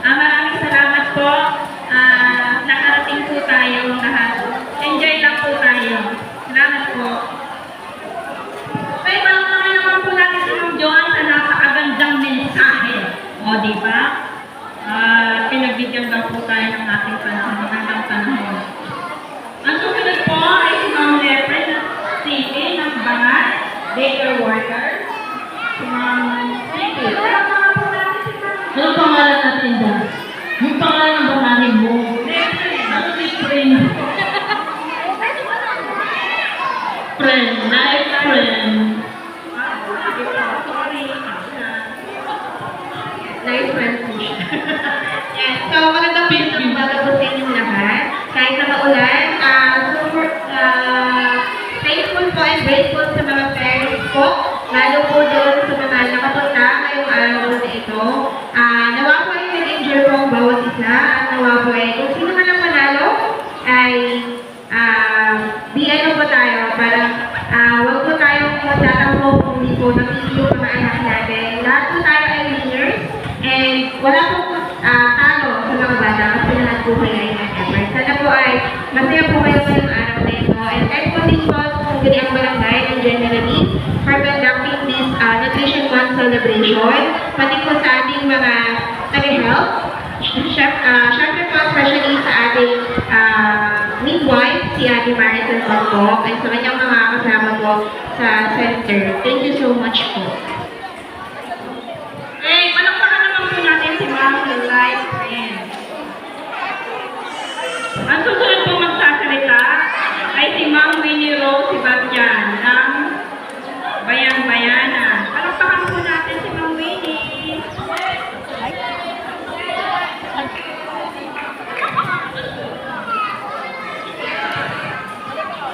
Maraming salamat po. Nakarating po tayo lahat. Enjoy lang po tayo. Salamat po. May mga naman po natin si Ma'am Joan sa napakagandang mensahe. O, di ba? Pinagbigyan daw po tayo ng ating panahon, magandang panahon. Ang susunod po ay si Ma'am Lepre na City ng Banat, daycare worker. Si Ma'am City. Anong pangalan natin dyan? Yung pangalan ng banahin mo. Ano si friend? Friend, life friend. Life friend po siya. Yan. So, magandang umaga po sa inyong lahat. Kahit na maulan, super thankful po and grateful sa mga parents po. Lalo po doon sa mga nakapunta ngayong araw na ito. Nawa po ay nag-enjoy po ang bawat isa. At nawa po ay kung sino man ang manalo ay di ano po tayo. Parang huwag po tayong magtatampo kung hindi po napili mga anak natin. Lahat po tayo ay winners. And wala po talo sa mga bata kasi lahat po kayo ay nag-effort. Sana po ay masaya po kayo ngayong araw na ito. And thank po din po sa Guniang Barangay and generally for conducting this Nutrition Month celebration. Pati po sa ating mga taga-health. Siyempre po especially sa ating midwife, si Ate Maricel Bangkok, and sa kanyang mga kasama po sa center. Thank you so much po. Palakpakan naman po natin si Ma'am Life Friend. Ang susunod po magsasalita ay si Ma'am Winnie Rose Sebastian ng Bayan-Bayanan. Palakpakan po natin si Ma'am Winnie.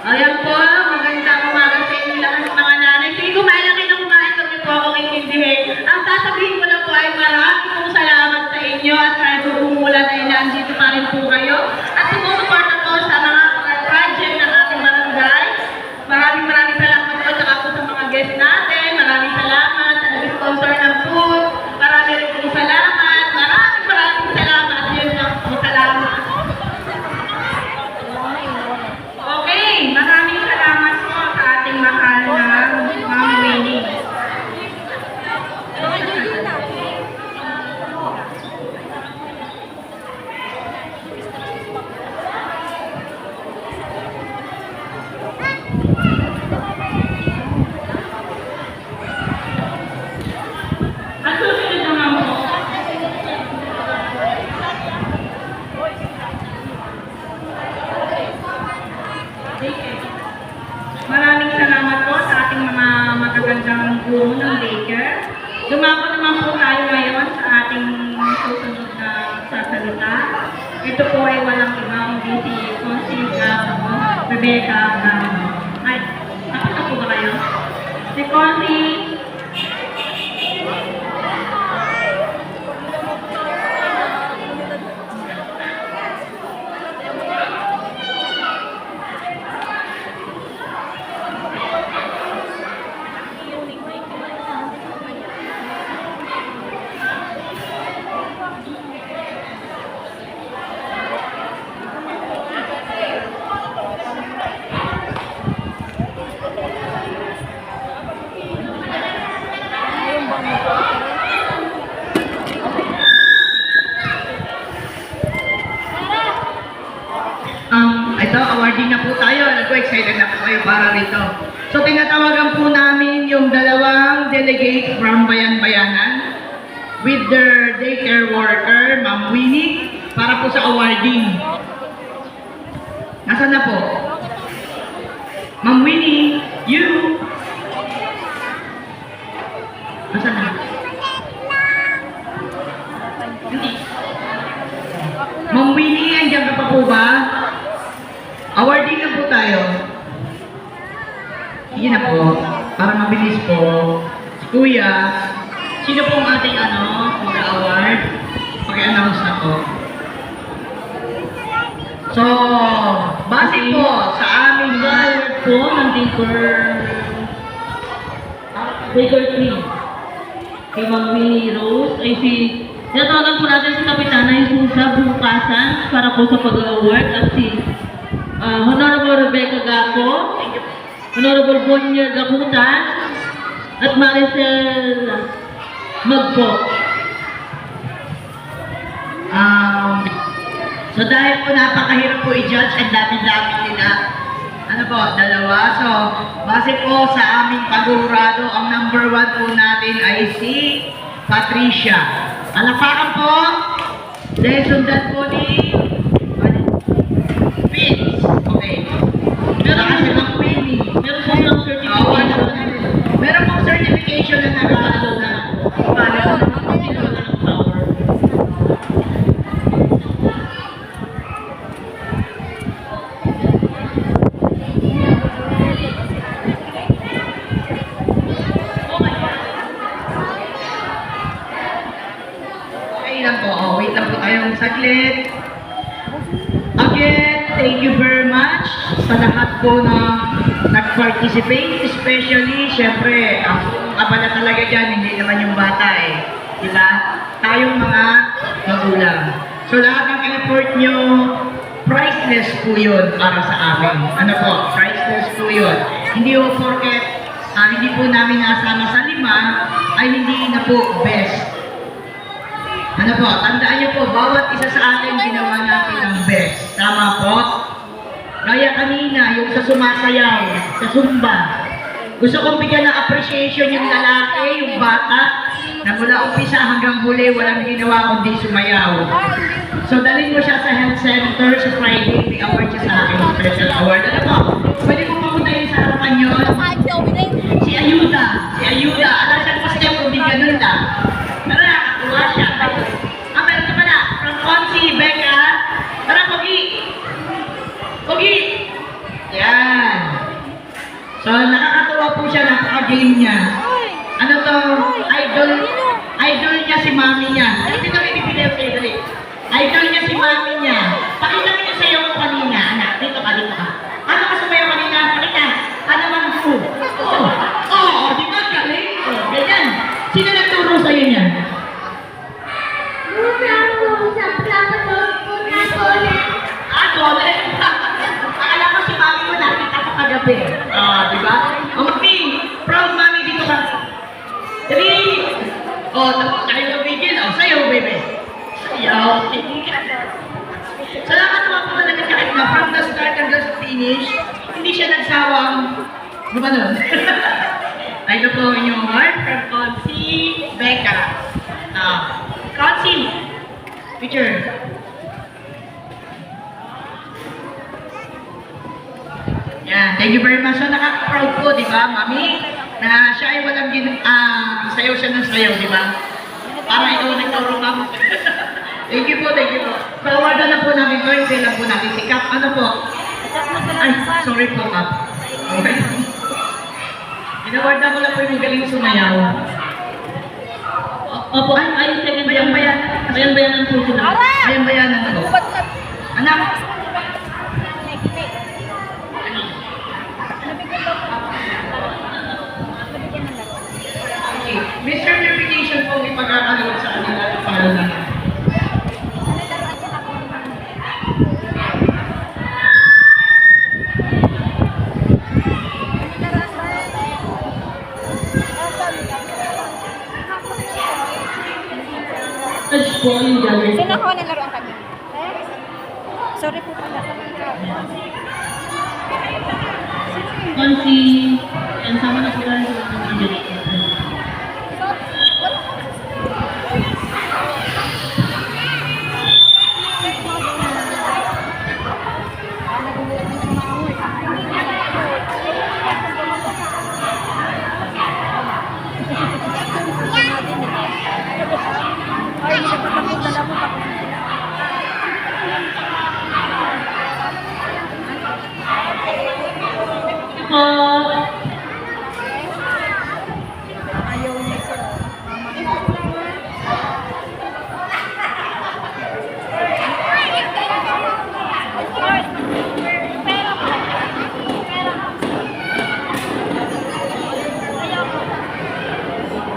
Ayan po, magandang umaga sa inyo lahat mga nanay. Sige, kumain lang kayo ng kumain pag niyo po akong intindihin. Ang sasabihin ko lang po ay maraming pong salamat sa inyo at kahit umulan ay nandito pa rin po kayo. At sumusuporta po sa mga project ng ating barangay. Maraming salamat po sa po sa mga guests natin. Maraming salamat sa nag-sponsor ng food. Maraming rin pong salamat. Maraming salamat. Yun lang po, salamat. Okay, maraming salamat po sa ating mahal na Ma'am Winnie. Ang susunod naman po. Maraming salamat po sa ating mga magagandang guro ng daycare. Dumako naman po tayo ngayon sa ating susunod na sasalita. Ito po ay walang ibang si Constance Rebecca. Ay, nakita po ba kayo? Si Constance Ito, awarding na po tayo. Excited na po kayo para rito. So, tinatawagan po namin yung dalawang delegates from Bayan-Bayanan with their daycare worker, Ma'am Winnie, para po sa awarding. Nasaan na po? Ma'am Winnie, you! Nasaan na? Hindi. Ma'am Winnie, andyan ka pa po ba? Awarding na po tayo. Sige na po. Para mabilis po. Si Kuya, sino po ang ating mag-award? Paki-announce na po. So, base po sa aming award po ng Daycare 3. Kay Ma'am Winnie Rose, ay si Tinatawagan po natin si Kapitana Isusa bukasan para po sa pag-award at si Honorable Rebecca Gaco, Honorable Bonnier Gacutan, at Maricel Magpo. So dahil po napakahirap po i-judge, ang dami-dami nila. Ano po, dalawa. So, base po sa aming pag-urado, ang number 1 po natin ay si Patricia. Alapakan po. Dahil sundan po ni Vince. Okay. Meron kasi ng Winnie. Meron po silang certification. Meron pong certification na nakakalo na. Okay lang po. Oh, wait lang po tayong saglit. Again, thank you very much sa lahat po na nag-participate. Especially, syempre, ang abala talaga dyan, hindi naman yung bata eh. Diba? Tayong mga magulang. So lahat ng effort nyo, priceless po yun para sa amin. Ano po? Priceless po yun. Hindi po porket hindi po namin nasama sa 5, ay hindi na po best. Ano po, tandaan niyo po, bawat isa sa atin ginawa natin ang best. Tama po? Kaya kanina, yung sa sumasayaw, sa Zumba, gusto kong bigyan ng appreciation yung lalaki, yung bata, na mula umpisa hanggang huli, walang ginawa kundi sumayaw. So, dalhin mo siya sa health center sa Friday, may award siya sa akin, special award. Ano po? Pwede mo pamuntahin sa harapan yun? Si Ayuda. Si Ayuda. Alam siya kasi niya kung di ganun lang. Pero nakakatuwa siya. Meron ka pala. From Consi, Becca. Tara, Pogi. Pogi. Yan. So, nakakatuwa po siya. Napaka-game niya. Ano to? Idol niya si mami niya. Ano dito may bibigay sa'yo, dali. Idol niya si mami niya. Pakita mo yung sayo mo kanina. Anak, dito ka, dito ka. Ano ka sumayo kanina? Pakita. Ano man po? Di ba galing? Ganyan. Sino nagturo sa'yo niyan? Dole. Akala ko si mami mo nakita ko kagabi. Di ba? Mami, proud mami dito ka. Dali. Tapos tayo nabigil. Sayaw, baby. Sayaw. Salamat naman po talaga kahit na from the start hanggang sa finish, hindi siya nagsawang gumanon. Ito po yung award from Consi Becca. Consi, picture. Yan, thank you very much. So nakaka-proud po, di ba, mami? Na siya ay walang sayaw siya ng sayaw, di ba? Para ikaw nagturo ma'am. Thank you po, thank you po. So, awardan na po namin ko, hindi lang po natin si Cap. Ano po? Ay, sorry po, Cap. Okay. Inawardan ko lang po yung galing sumayaw. Opo, ay, second Bayan-bayan. Bayan-bayanan po sila. Bayan-bayanan po. Anak, may certification po may pagkakalawag sa kanila para lang. Touch po yung gallery. Sino ako nalaroan kami? Sorry po pala. Consi, yan, sama na po tayo sa mga Angelica.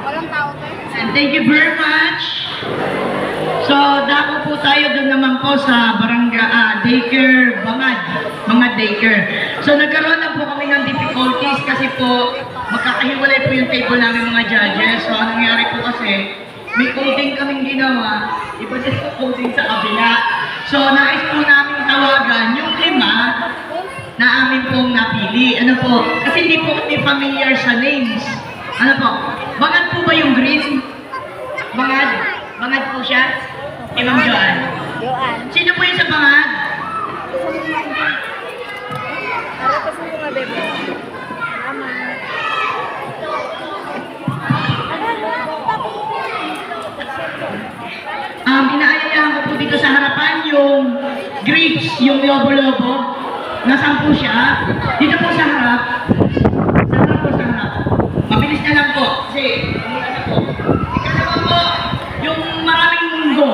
Walang tao to. And thank you very much. dako po tayo doon naman po sa barangay, daycare, mga daycare. So, nagkaroon na po kami ng difficulties kasi po, magkakahiwalay po yung table namin mga judges. So, anong nangyari po kasi, may coding kaming ginawa, iba din po coding sa kabila. So, nais po namin tawagan yung 5 na amin pong napili. Ano po? Kasi hindi po kami familiar sa names. Ano po? Bangad po ba yung green? Bangad? Bangad po siya? Ma'am Joanne. Joan. Sino po yung sa bangad? Para pa sa mga bebe. Salamat. Inaanyayahan ko po dito sa harapan yung grapes, yung lobo-lobo. Nasaan po siya? Dito po sa harap. Sa harap po, sa harap. Mabilis na lang po. Kasi, mula na po. Ikalawa po, yung maraming munggo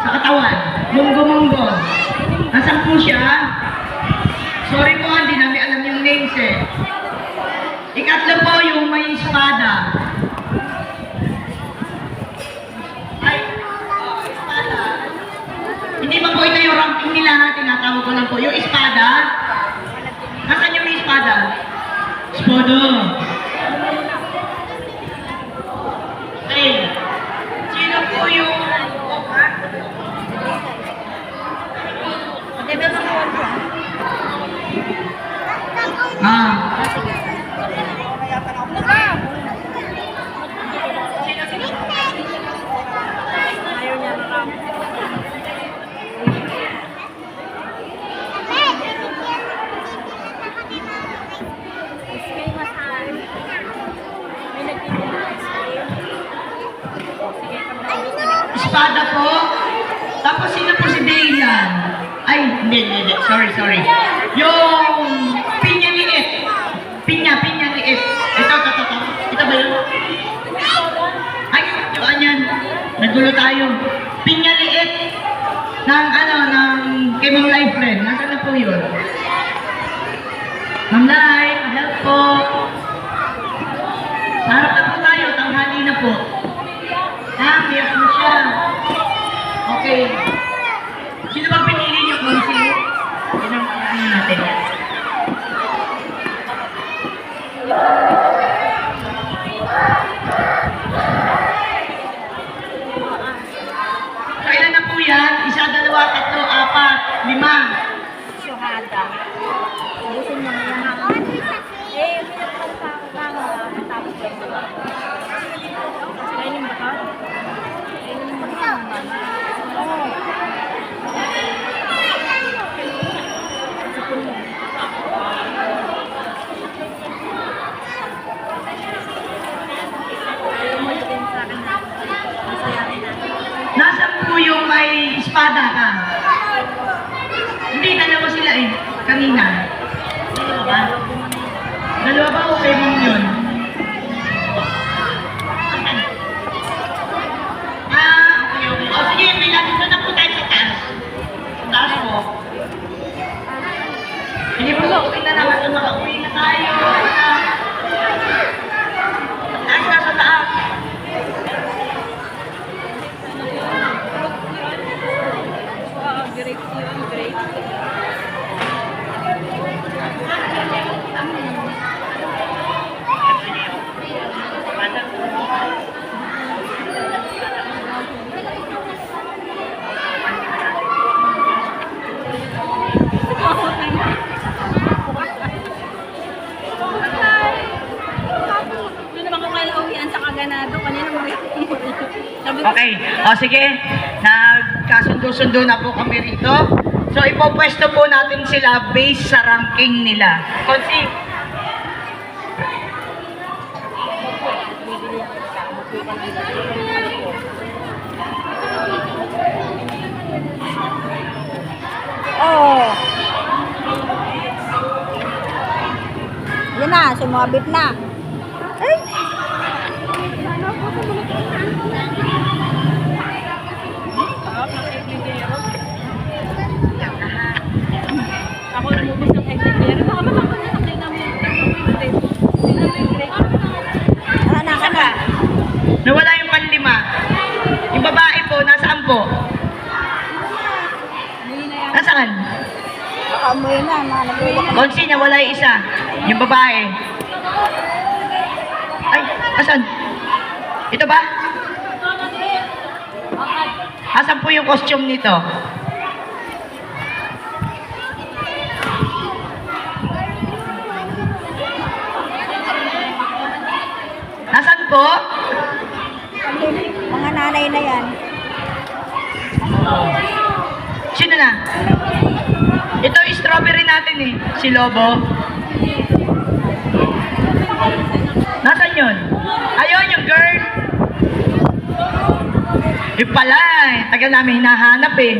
sa katawan. Munggo-munggo. Nasaan po siya? Sorry po, hindi namin alam yung names eh. Ikatlo po, yung may espada. Ay, espada. Hindi pa po ito yung ranking nila, tinatawag ko lang po. Yung espada, nasaan yung may espada? Espada. Okay. Sino po yung... Bebe, makuha ko. Ayaw niya marami. Espada po. Tapos sino po si Daylan? Ay, hindi. Sorry. Yung pinya liit. Pinya liit. Ito. Ito ba yun? Ay, yung anyan. Nagulo tayo. Pinya liit. Ng kay Ma'am Life Friend. Nasaan na po yun? Ma'am Life, help po. Sarap na po tayo. Tanghali na po. Piyak mo siya. Okay. Sino ba pinili niyo kung sino? Yan ang ano natin yan. So, ilan na po yan? 1, 2, 3, 4, 5. Syuhada. Ubusin mo na yan. Pinapalsa ako lang. Matapos ko ito. Kainin ba ka? Kainin mo ka naman. Oo. Sipon mo. Ayaw mo din sa akin na. Masayahin natin. Nasaan po yung may espada ka? Hindi, dalawa sila eh. Kanina. Dalawa ba? Dalawa ba o kay mong yun? Okay. O sige, may nandito na po tayo sa taas. Sa taas po. Hindi po, uwi na naman. Uwi na tayo. Taas na sa taas. Great yun, great. Doon naman kung kailan uwian sa Kaganado, kanina Okay. O sige, nagkasundo-sundo na po kami rito. So ipopwesto po natin sila based sa ranking nila. Konsi. Oh. Yan na, sumabit na. Ay! Ako namubos ng egg-egg. Baka ba ako na nakita mo yung grade? Nawala yung panlima. Yung babae po, nasaan po? Uwi na, mga nag-uwi na. Konsi, nawala yung isa. Yung babae. Ay, asan? Ito ba? Asan po yung costume nito? Nasaan po? Mga nanay na yan. Sino na? Ito yung strawberry natin eh. Si Lobo. Nasaan yun? Ayun yung girl. Yung pala eh. Tagal namin hinahanap eh.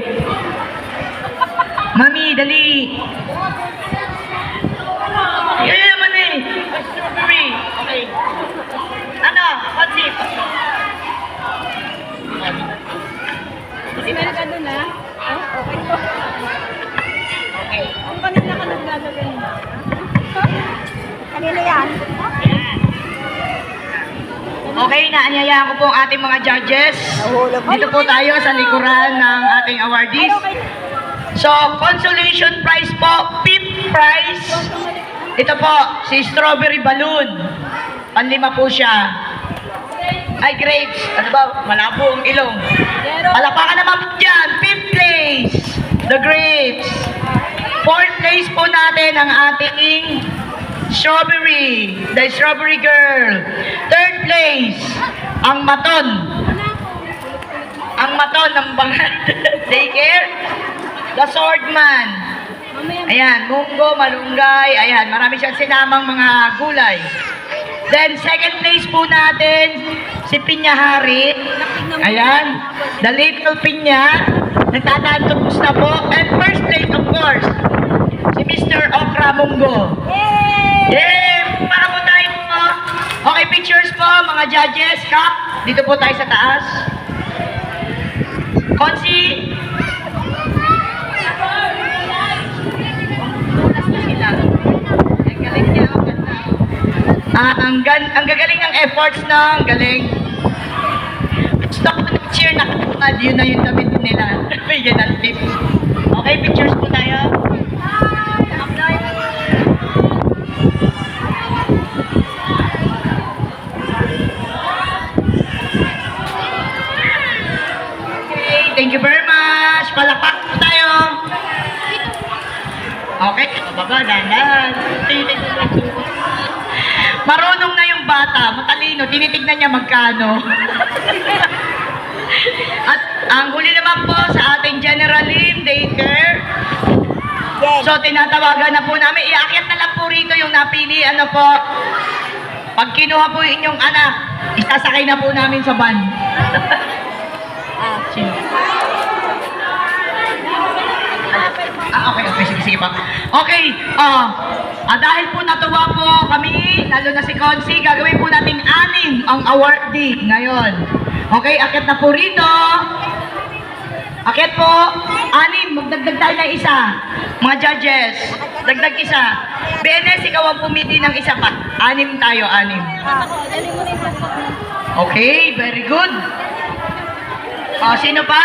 Mami, dali. Ayun naman eh. Strawberry. Okay. Ano? What's it? Meron ka dun, ha? Oh, okay po. Okay. Ang kanina ka naglalagay na. Kanina yan? Okay, naanyayaan ko po ang ating mga judges. Dito po tayo sa likuran ng ating awardees. So, consolation prize po, fifth prize. Ito po, si Strawberry Balloon. Panlima po siya. Ay, grapes. Ano ba? Malabo ang ilong. Palapakan naman po dyan. Fifth place, the grapes. Fourth place po natin ang ating strawberry, the strawberry girl. Third place, ang maton. Ang maton ng bangat. Daycare. The swordman. Ayan, munggo, malunggay. Ayan, marami siyang sinamang mga gulay. Then, second place po natin, si Pinyahari. Ayan, the little Pinya. Nagtatantubos na po. And first place, of course, si Mr. Okra Munggo. Yay! Para po tayo po. Okay, pictures po, mga judges. Cup, dito po tayo sa taas. Konsi. Ang galing niya, ang ganda. Ang gagaling ng efforts na, ang galing. Stop ko ng cheer na katungad, yun na yung damit nila. Bigyan ng tip. Okay, pictures po tayo. Okay, thank you very much. Palakpak po tayo. Okay, baba, dahan. Marunong na yung bata, matalino, tinitignan niya magkano. At ang huli naman po sa ating General Lim Daycare. So tinatawagan na po namin, iakyat na lang po rito yung napili, ano po. Pag kinuha po yung inyong anak, isasakay na po namin sa van. Sino? Okay, sige pa. Okay, dahil po natuwa po kami, lalo na si Consi, gagawin po natin 6 ang awardee ngayon. Okay, akit na po rito. Akit po, 6, magdagdag tayo ng isa. Mga judges, dagdag isa. BNS, ikaw ang pumili ng isa pa. 6 tayo, 6. Okay, very good. Sino pa?